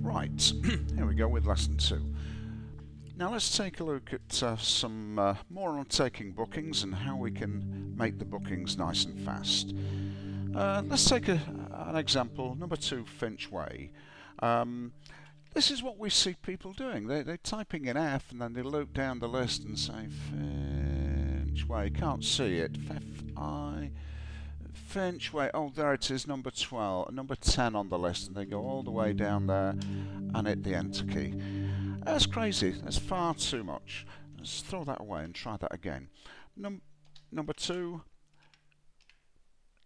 Right, here we go with lesson 2. Now let's take a look at some more on taking bookings and how we can make the bookings nice and fast. Let's take an example, number 2, Finch Way. This is what we see people doing. They're typing in F and then they look down the list and say Finch Way. Can't see it. F-I... Finch Way, oh there it is, number 12, number 10 on the list, and they go all the way down there and hit the enter key. That's crazy, that's far too much. Let's throw that away and try that again. Number 2,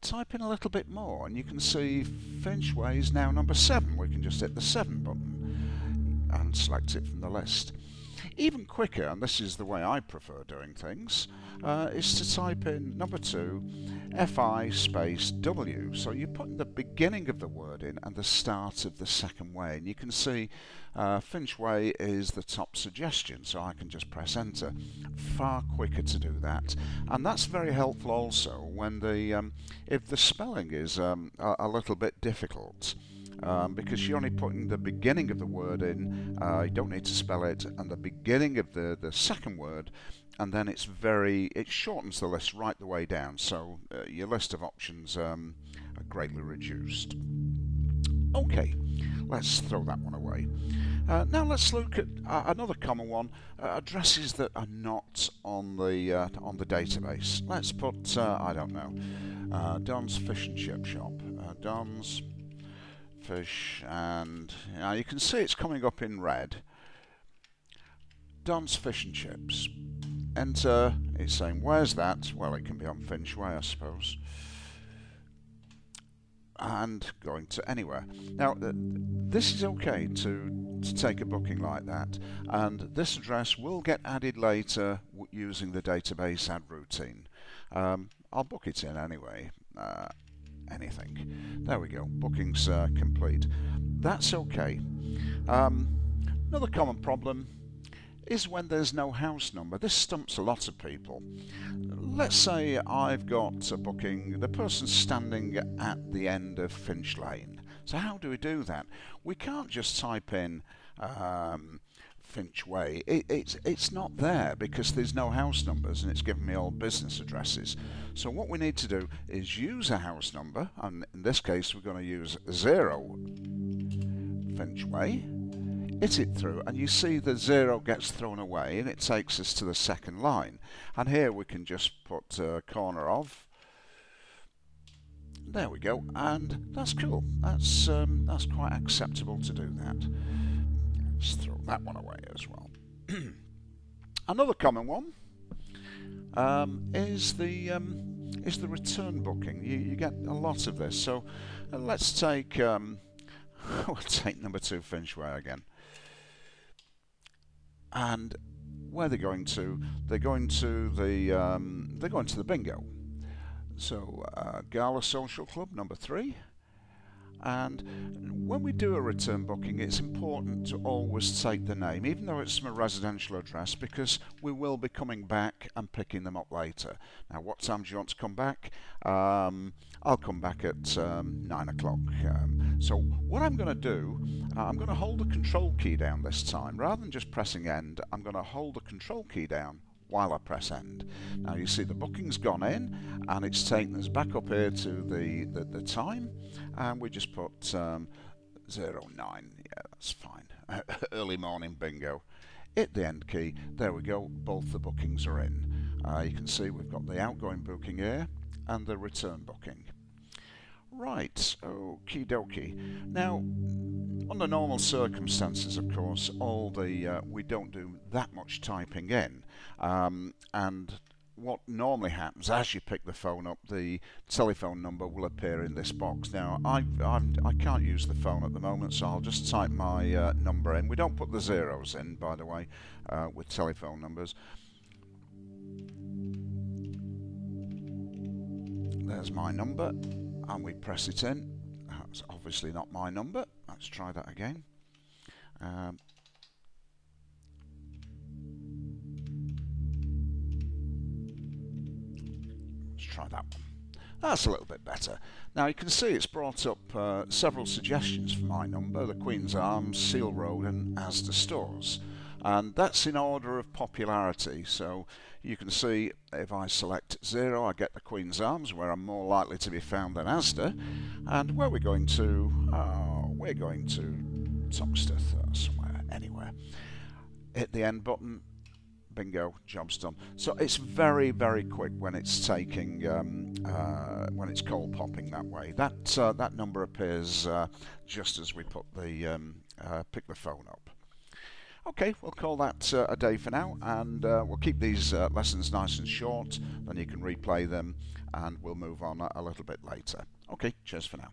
type in a little bit more and you can see Finch Way is now number 7. We can just hit the 7 button and select it from the list. Even quicker, and this is the way I prefer doing things, is to type in number 2 FI space W. So you put the beginning of the word in and the start of the second way, and you can see Finch Way is the top suggestion, so I can just press enter. Far quicker to do that, and that's very helpful also when if the spelling is a little bit difficult. Because you're only putting the beginning of the word in, you don't need to spell it, and the beginning of the second word, and then it shortens the list right the way down, so your list of options are greatly reduced. Okay, let's throw that one away. Now let's look at another common one, addresses that are not on the database. Let's put, I don't know, Don's Fish and Chip Shop. Don's Fish, and you can see it's coming up in red. Don's Fish and Chips. Enter. It's saying where's that? Well, it can be on Finch Way, I suppose. And going to anywhere. Now this is okay to take a booking like that, and this address will get added later using the database add routine. I'll book it in anyway. Anything. There we go. Bookings complete. That's okay. Another common problem is when there's no house number. This stumps a lot of people. Let's say I've got a booking, the person's standing at the end of Finch Lane. So how do we do that? We can't just type in Finch Way. It's not there because there's no house numbers and it's given me all business addresses. So what we need to do is use a house number, and in this case we're going to use 0 Finch Way, hit it through, and you see the 0 gets thrown away and it takes us to the second line, and here we can just put corner of. There we go, and that's cool. That's quite acceptable to do that. Let's throw that one away as well. Another common one is the return booking. You get a lot of this. So let's take we'll take number 2 Finch Way again. And where they're going to? They're going to the bingo. So Gala Social Club number 3. And when we do a return booking, it's important to always take the name, even though it's from a residential address, because we will be coming back and picking them up later. Now, what time do you want to come back? I'll come back at 9 o'clock. So what I'm going to do, I'm going to hold the control key down this time. Rather than just pressing end, I'm going to hold the control key down while I press end. Now you see the booking's gone in and it's taken us back up here to the time, and we just put 09. Yeah, that's fine. Early morning bingo. Hit the end key. There we go. Both the bookings are in. You can see we've got the outgoing booking here and the return booking. Right, okie dokie. Now, under normal circumstances, of course, we don't do that much typing in, and what normally happens as you pick the phone up, the telephone number will appear in this box. Now, I can't use the phone at the moment, so I'll just type my number in. We don't put the zeros in, by the way, with telephone numbers. There's my number, and we press it in. That's obviously not my number. Let's try that again. Let's try that one. That's a little bit better. Now you can see it's brought up several suggestions for my number: the Queen's Arms, Seal Road and Asda stores. And that's in order of popularity. So you can see if I select 0, I get the Queen's Arms, where I'm more likely to be found than Asda. And where we're going to, Toxteth, somewhere, anywhere. Hit the end button. Bingo, job's done. So it's very, very quick when it's taking, when it's call popping that way. That number appears just as we put the pick the phone up. Okay, we'll call that a day for now, and we'll keep these lessons nice and short. Then you can replay them, and we'll move on a little bit later. Okay, cheers for now.